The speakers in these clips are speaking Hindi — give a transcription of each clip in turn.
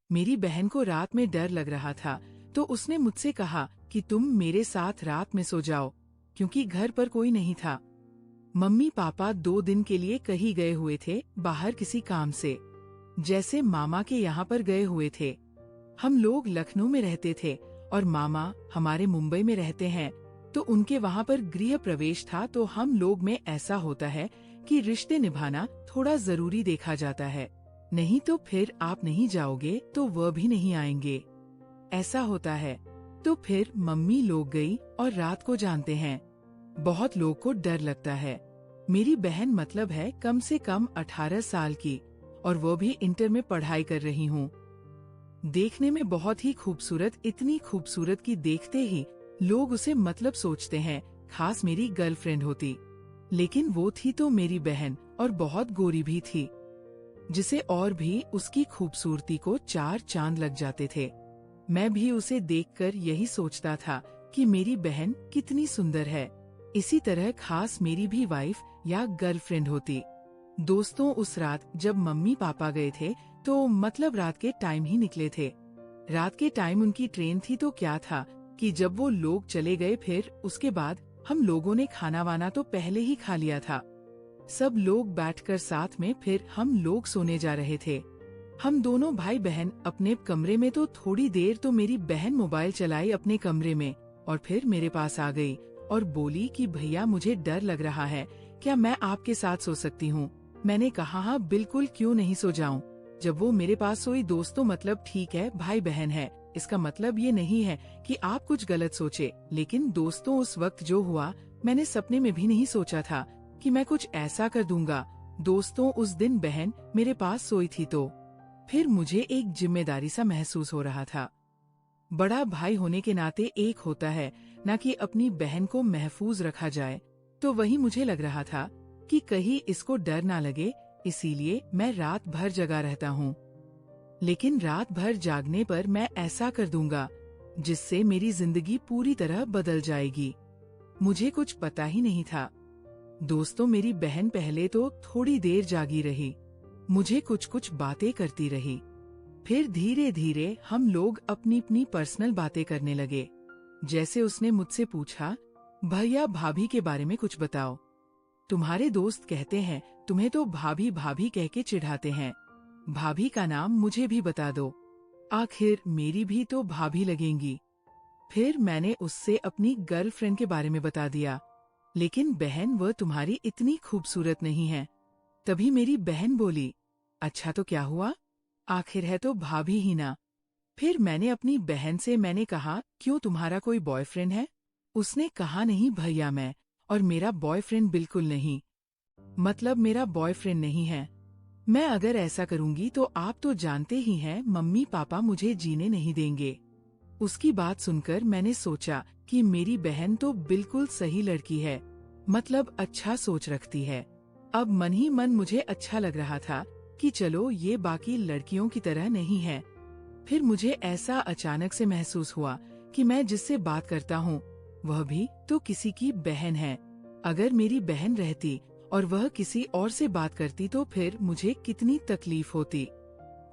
मेरी बहन को रात में डर लग रहा था, तो उसने मुझसे कहा कि तुम मेरे साथ रात में सो जाओ, क्योंकि घर पर कोई नहीं था। मम्मी पापा 2 दिन के लिए कहीं गए हुए थे, बाहर किसी काम से, जैसे मामा के यहाँ पर गए हुए थे। हम लोग लखनऊ में रहते थे और मामा हमारे मुंबई में रहते हैं, तो उनके वहाँ पर गृह प्रवेश था। तो हम लोग में ऐसा होता है कि रिश्ते निभाना थोड़ा जरूरी देखा जाता है, नहीं तो फिर आप नहीं जाओगे तो वह भी नहीं आएंगे, ऐसा होता है। तो फिर मम्मी लोग गई और रात को जानते हैं बहुत लोग को डर लगता है। मेरी बहन मतलब है कम से कम 18 साल की, और वो भी इंटर में पढ़ाई कर रही हूँ। देखने में बहुत ही खूबसूरत, इतनी खूबसूरत कि देखते ही लोग उसे मतलब सोचते हैं खास मेरी गर्लफ्रेंड होती। लेकिन वो थी तो मेरी बहन, और बहुत गोरी भी थी, जिसे और भी उसकी खूबसूरती को 4 चांद लग जाते थे। मैं भी उसे देखकर यही सोचता था कि मेरी बहन कितनी सुंदर है। इसी तरह खास मेरी भी वाइफ या गर्लफ्रेंड होती। दोस्तों, उस रात जब मम्मी पापा गए थे, तो मतलब रात के टाइम ही निकले थे। रात के टाइम उनकी ट्रेन थी, तो क्या था कि जब वो लोग चले गए, फिर उसके बाद हम लोगों ने खाना वाना तो पहले ही खा लिया था। सब लोग बैठकर साथ में फिर हम लोग सोने जा रहे थे। हम दोनों भाई बहन अपने कमरे में, तो थोड़ी देर तो मेरी बहन मोबाइल चलाई अपने कमरे में, और फिर मेरे पास आ गई और बोली कि भैया मुझे डर लग रहा है, क्या मैं आपके साथ सो सकती हूँ? मैंने कहा हाँ बिल्कुल, क्यों नहीं सो जाऊँ। जब वो मेरे पास सोई, दोस्तों मतलब ठीक है भाई बहन है, इसका मतलब ये नहीं है कि आप कुछ गलत सोचे, लेकिन दोस्तों उस वक्त जो हुआ मैंने सपने में भी नहीं सोचा था कि मैं कुछ ऐसा कर दूंगा। दोस्तों, उस दिन बहन मेरे पास सोई थी, तो फिर मुझे एक जिम्मेदारी सा महसूस हो रहा था। बड़ा भाई होने के नाते एक होता है ना कि अपनी बहन को महफूज रखा जाए, तो वही मुझे लग रहा था कि कहीं इसको डर ना लगे, इसीलिए मैं रात भर जगा रहता हूँ। लेकिन रात भर जागने पर मैं ऐसा कर दूंगा जिससे मेरी जिंदगी पूरी तरह बदल जाएगी। मुझे कुछ पता ही नहीं था। दोस्तों, मेरी बहन पहले तो थोड़ी देर जागी रही, मुझे कुछ कुछ बातें करती रही। फिर धीरे धीरे हम लोग अपनी अपनी पर्सनल बातें करने लगे। जैसे उसने मुझसे पूछा, भैया भाभी के बारे में कुछ बताओ। तुम्हारे दोस्त कहते हैं तुम्हें तो भाभी भाभी कह के चिढ़ाते हैं, भाभी का नाम मुझे भी बता दो, आखिर मेरी भी तो भाभी लगेंगी। फिर मैंने उससे अपनी गर्लफ्रेंड के बारे में बता दिया, लेकिन बहन वह तुम्हारी इतनी खूबसूरत नहीं है। तभी मेरी बहन बोली, अच्छा तो क्या हुआ, आखिर है तो भाभी ही ना। फिर मैंने अपनी बहन से मैंने कहा, क्यों तुम्हारा कोई बॉयफ्रेंड है? उसने कहा, नहीं भैया, मैं और मेरा बॉयफ्रेंड बिल्कुल नहीं, मतलब मेरा बॉयफ्रेंड नहीं है। मैं अगर ऐसा करूंगी तो आप तो जानते ही हैं मम्मी पापा मुझे जीने नहीं देंगे। उसकी बात सुनकर मैंने सोचा कि मेरी बहन तो बिल्कुल सही लड़की है, मतलब अच्छा सोच रखती है। अब मन ही मन मुझे अच्छा लग रहा था कि चलो ये बाकी लड़कियों की तरह नहीं है। फिर मुझे ऐसा अचानक से महसूस हुआ कि मैं जिससे बात करता हूँ वह भी तो किसी की बहन है। अगर मेरी बहन रहती और वह किसी और से बात करती तो फिर मुझे कितनी तकलीफ होती।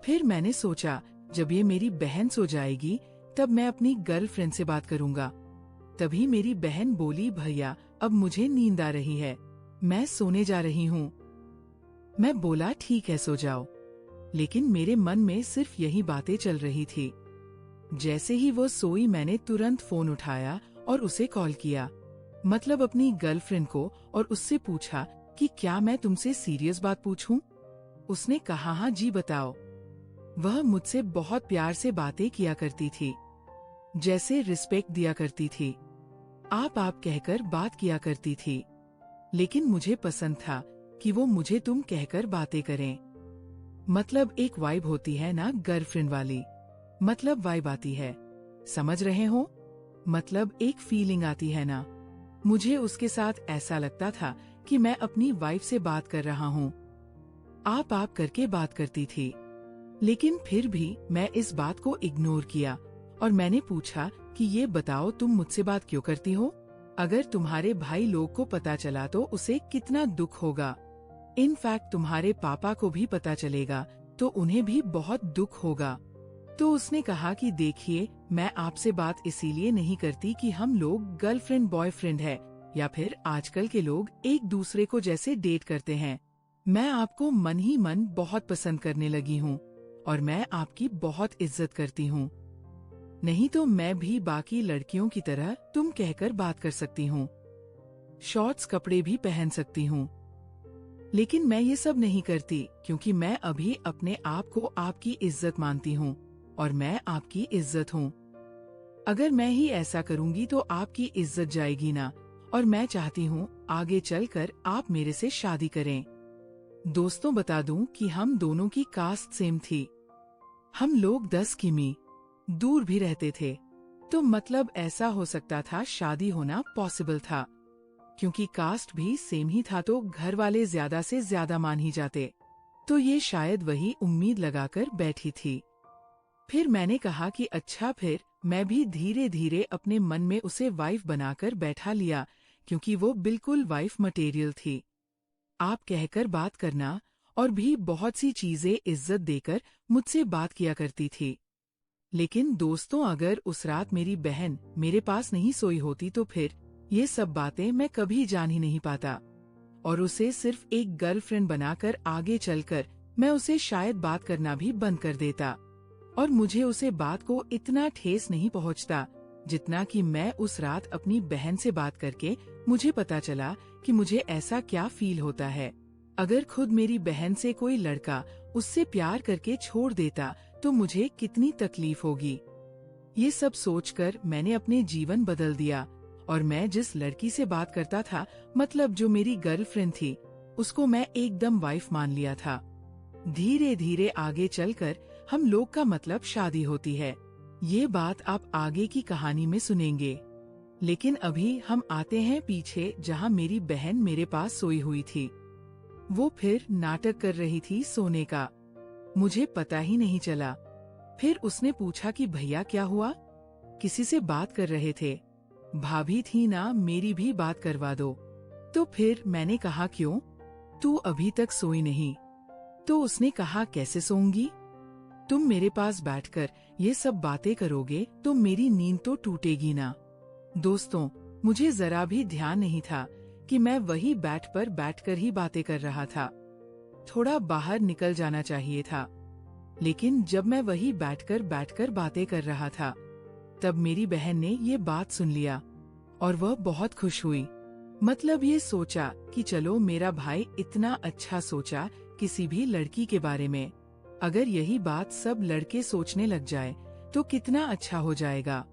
फिर मैंने सोचा जब ये मेरी बहन सो जाएगी तब मैं अपनी गर्लफ्रेंड से बात करूंगा। तभी मेरी बहन बोली, भैया अब मुझे नींद आ रही है, मैं सोने जा रही हूँ। मैं बोला ठीक है सो जाओ, लेकिन मेरे मन में सिर्फ यही बातें चल रही थी। जैसे ही वो सोई मैंने तुरंत फोन उठाया और उसे कॉल किया, मतलब अपनी गर्लफ्रेंड को, और उससे पूछा कि क्या मैं तुमसे सीरियस बात पूछूं? उसने कहा हाँ जी बताओ। वह मुझसे बहुत प्यार से बातें किया करती थी, जैसे रिस्पेक्ट दिया करती थी, आप कहकर बात किया करती थी। लेकिन मुझे पसंद था कि वो मुझे तुम कहकर बातें करें। मतलब एक वाइब होती है ना गर्लफ्रेंड वाली, मतलब वाइब आती है, समझ रहे हो? मतलब एक फीलिंग आती है ना। मुझे उसके साथ ऐसा लगता था कि मैं अपनी वाइफ से बात कर रहा हूँ। आप करके बात करती थी, लेकिन फिर भी मैं इस बात को इग्नोर किया और मैंने पूछा कि ये बताओ तुम मुझसे बात क्यों करती हो? अगर तुम्हारे भाई लोग को पता चला तो उसे कितना दुख होगा। इनफैक्ट तुम्हारे पापा को भी पता चलेगा तो उन्हें भी बहुत दुख होगा। तो उसने कहा कि देखिए, मैं आपसे बात इसीलिए नहीं करती कि हम लोग गर्लफ्रेंड बॉयफ्रेंड है या फिर आजकल के लोग एक दूसरे को जैसे डेट करते हैं। मैं आपको मन ही मन बहुत पसंद करने लगी हूँ और मैं आपकी बहुत इज्जत करती हूँ। नहीं तो मैं भी बाकी लड़कियों की तरह तुम कहकर बात कर सकती हूँ, शॉर्ट्स कपड़े भी पहन सकती हूँ, लेकिन मैं ये सब नहीं करती क्योंकि मैं अभी अपने आप को आपकी इज्जत मानती हूँ और मैं आपकी इज्जत हूँ। अगर मैं ही ऐसा करूँगी तो आपकी इज्जत जाएगी ना, और मैं चाहती हूँ आगे चलकर आप मेरे से शादी करें। दोस्तों, बता दूं कि हम दोनों की कास्ट सेम थी। हम लोग 10 किमी दूर भी रहते थे, तो मतलब ऐसा हो सकता था शादी होना पॉसिबल था। क्योंकि कास्ट भी सेम ही था तो घर वाले ज्यादा से ज्यादा मान ही जाते। तो ये शायद वही उम्मीद लगाकर बैठी थी। फिर मैंने कहा कि अच्छा, फिर मैं भी धीरे धीरे अपने मन में उसे वाइफ बनाकर बैठा लिया, क्योंकि वो बिल्कुल वाइफ मटेरियल थी। आप कहकर बात करना और भी बहुत सी चीजें इज्जत देकर मुझसे बात किया करती थी। लेकिन दोस्तों, अगर उस रात मेरी बहन मेरे पास नहीं सोई होती तो फिर ये सब बातें मैं कभी जान ही नहीं पाता, और उसे सिर्फ एक गर्लफ्रेंड बनाकर आगे चलकर मैं उसे शायद बात करना भी बंद कर देता, और मुझे उसे बात को इतना ठेस नहीं पहुंचता जितना कि मैं उस रात अपनी बहन से बात करके मुझे पता चला कि मुझे ऐसा क्या फील होता है। अगर खुद मेरी बहन से कोई लड़का उससे प्यार करके छोड़ देता तो मुझे कितनी तकलीफ होगी। ये सब सोचकर मैंने अपने जीवन बदल दिया, और मैं जिस लड़की से बात करता था, मतलब जो मेरी गर्लफ्रेंड थी, उसको मैं एकदम वाइफ मान लिया था। धीरे धीरे आगे चलकर हम लोग का मतलब शादी होती है। ये बात आप आगे की कहानी में सुनेंगे। लेकिन अभी हम आते हैं पीछे, जहाँ मेरी बहन मेरे पास सोई हुई थी। वो फिर नाटक कर रही थी सोने का, मुझे पता ही नहीं चला। फिर उसने पूछा कि भैया क्या हुआ, किसी से बात कर रहे थे? भाभी थी ना, मेरी भी बात करवा दो। तो फिर मैंने कहा क्यों, तू अभी तक सोई नहीं? तो उसने कहा कैसे सोऊंगी, तुम मेरे पास बैठकर ये सब बातें करोगे तो मेरी नींद तो टूटेगी ना। दोस्तों, मुझे जरा भी ध्यान नहीं था कि मैं वही बैठ पर बैठकर ही बातें कर रहा था। थोड़ा बाहर निकल जाना चाहिए था, लेकिन जब मैं वही बैठकर बातें कर रहा था, तब मेरी बहन ने ये बात सुन लिया और वह बहुत खुश हुई। मतलब ये सोचा कि चलो, मेरा भाई इतना अच्छा सोचा किसी भी लड़की के बारे में। अगर यही बात सब लड़के सोचने लग जाए तो कितना अच्छा हो जाएगा।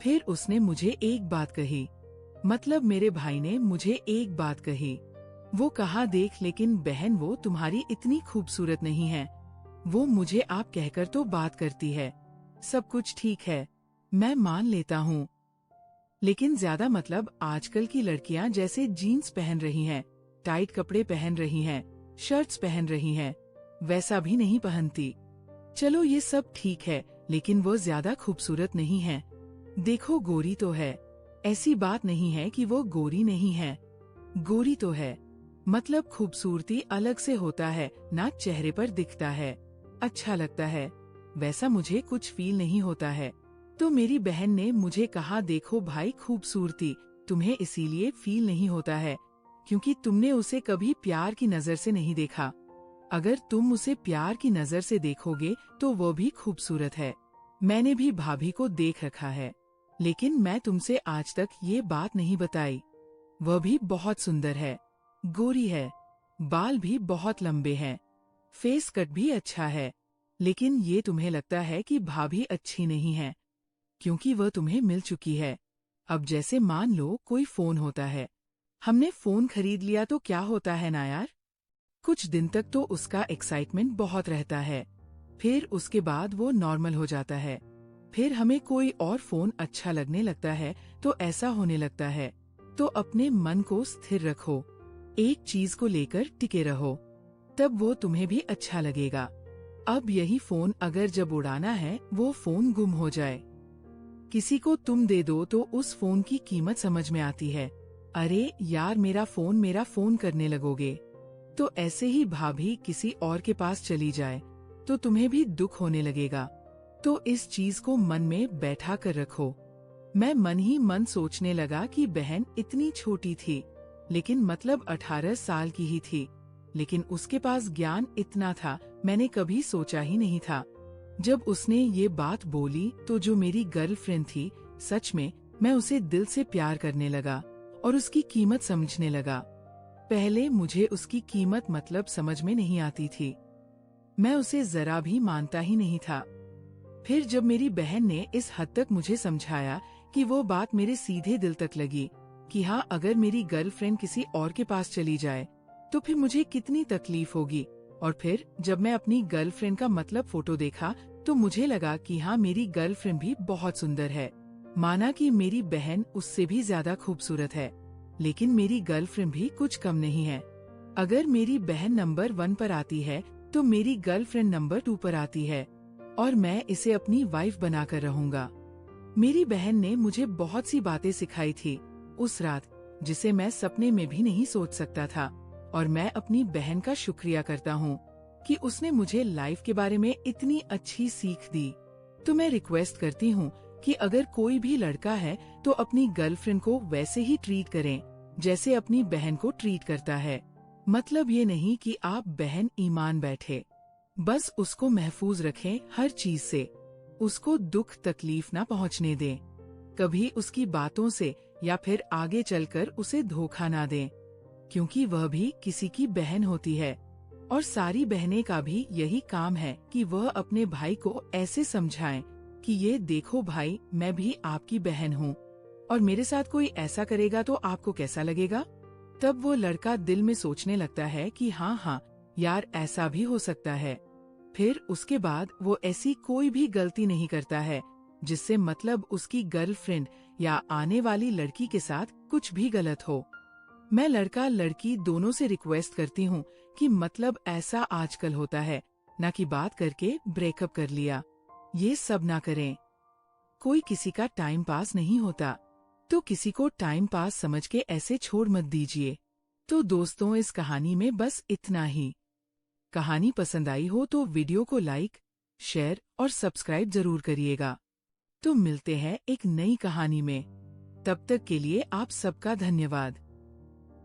फिर उसने मुझे एक बात कही, मतलब मेरे भाई ने मुझे एक बात कही। वो कहा, देख लेकिन बहन, वो तुम्हारी इतनी खूबसूरत नहीं है। वो मुझे आप कहकर तो बात करती है, सब कुछ ठीक है, मैं मान लेता हूँ, लेकिन ज्यादा मतलब आजकल की लड़कियां जैसे जीन्स पहन रही हैं, टाइट कपड़े पहन रही हैं, शर्ट्स पहन रही हैं, वैसा भी नहीं पहनती। चलो ये सब ठीक है, लेकिन वो ज्यादा खूबसूरत नहीं है। देखो, गोरी तो है, ऐसी बात नहीं है कि वो गोरी नहीं है, गोरी तो है। मतलब खूबसूरती अलग से होता है ना, चेहरे पर दिखता है, अच्छा लगता है, वैसा मुझे कुछ फील नहीं होता है। तो मेरी बहन ने मुझे कहा, देखो भाई, खूबसूरती तुम्हें इसीलिए फील नहीं होता है क्योंकि तुमने उसे कभी प्यार की नजर से नहीं देखा। अगर तुम उसे प्यार की नजर से देखोगे तो वो भी खूबसूरत है। मैंने भी भाभी को देख रखा है, लेकिन मैं तुमसे आज तक ये बात नहीं बताई। वह भी बहुत सुंदर है, गोरी है, बाल भी बहुत लंबे हैं, फेस कट भी अच्छा है, लेकिन ये तुम्हें लगता है कि भाभी अच्छी नहीं है क्योंकि वह तुम्हें मिल चुकी है। अब जैसे मान लो कोई फोन होता है, हमने फोन खरीद लिया तो क्या होता है ना यार, कुछ दिन तक तो उसका एक्साइटमेंट बहुत रहता है, फिर उसके बाद वो नॉर्मल हो जाता है। फिर हमें कोई और फोन अच्छा लगने लगता है तो ऐसा होने लगता है। तो अपने मन को स्थिर रखो, एक चीज को लेकर टिके रहो, तब वो तुम्हें भी अच्छा लगेगा। अब यही फोन अगर जब उड़ाना है, वो फोन गुम हो जाए, किसी को तुम दे दो तो उस फोन की कीमत समझ में आती है। अरे यार, मेरा फोन करने लगोगे। तो ऐसे ही भाभी किसी और के पास चली जाए तो तुम्हें भी दुख होने लगेगा। तो इस चीज को मन में बैठा कर रखो। मैं मन ही मन सोचने लगा कि बहन इतनी छोटी थी, लेकिन मतलब 18 साल की ही थी, लेकिन उसके पास ज्ञान इतना था, मैंने कभी सोचा ही नहीं था। जब उसने ये बात बोली तो जो मेरी गर्लफ्रेंड थी, सच में मैं उसे दिल से प्यार करने लगा और उसकी कीमत समझने लगा। पहले मुझे उसकी कीमत मतलब समझ में नहीं आती थी, मैं उसे जरा भी मानता ही नहीं था। फिर जब मेरी बहन ने इस हद तक मुझे समझाया कि वो बात मेरे सीधे दिल तक लगी कि हाँ, अगर मेरी गर्लफ्रेंड किसी और के पास चली जाए तो फिर मुझे कितनी तकलीफ होगी। और फिर जब मैं अपनी गर्लफ्रेंड का मतलब फोटो देखा तो मुझे लगा कि हाँ, मेरी गर्लफ्रेंड भी बहुत सुंदर है। माना कि मेरी बहन उससे भी ज्यादा खूबसूरत है, लेकिन मेरी गर्लफ्रेंड भी कुछ कम नहीं है। अगर मेरी बहन नंबर 1 पर आती है तो मेरी गर्लफ्रेंड नंबर 2 पर आती है, और मैं इसे अपनी वाइफ बनाकर रहूंगा। मेरी बहन ने मुझे बहुत सी बातें सिखाई थी उस रात, जिसे मैं सपने में भी नहीं सोच सकता था। और मैं अपनी बहन का शुक्रिया करता हूँ कि उसने मुझे लाइफ के बारे में इतनी अच्छी सीख दी। तो मैं रिक्वेस्ट करती हूँ कि अगर कोई भी लड़का है तो अपनी गर्लफ्रेंड को वैसे ही ट्रीट करें जैसे अपनी बहन को ट्रीट करता है। मतलब ये नहीं कि आप बहन ईमान बैठे, बस उसको महफूज रखें हर चीज से, उसको दुख तकलीफ ना पहुँचने दें, कभी उसकी बातों से या फिर आगे चलकर उसे धोखा ना दें, क्योंकि वह भी किसी की बहन होती है। और सारी बहनें का भी यही काम है कि वह अपने भाई को ऐसे समझाएं कि ये देखो भाई, मैं भी आपकी बहन हूँ, और मेरे साथ कोई ऐसा करेगा तो आपको कैसा लगेगा। तब वो लड़का दिल में सोचने लगता है कि हाँ हाँ यार, ऐसा भी हो सकता है। फिर उसके बाद वो ऐसी कोई भी गलती नहीं करता है जिससे मतलब उसकी गर्लफ्रेंड या आने वाली लड़की के साथ कुछ भी गलत हो। मैं लड़का लड़की दोनों से रिक्वेस्ट करती हूँ कि मतलब ऐसा आजकल होता है ना, कि बात करके ब्रेकअप कर लिया, ये सब ना करें। कोई किसी का टाइम पास नहीं होता, तो किसी को टाइम पास समझ के ऐसे छोड़ मत दीजिए। तो दोस्तों, इस कहानी में बस इतना ही। कहानी पसंद आई हो तो वीडियो को लाइक, शेयर और सब्सक्राइब जरूर करिएगा। तो मिलते हैं एक नई कहानी में, तब तक के लिए आप सबका धन्यवाद।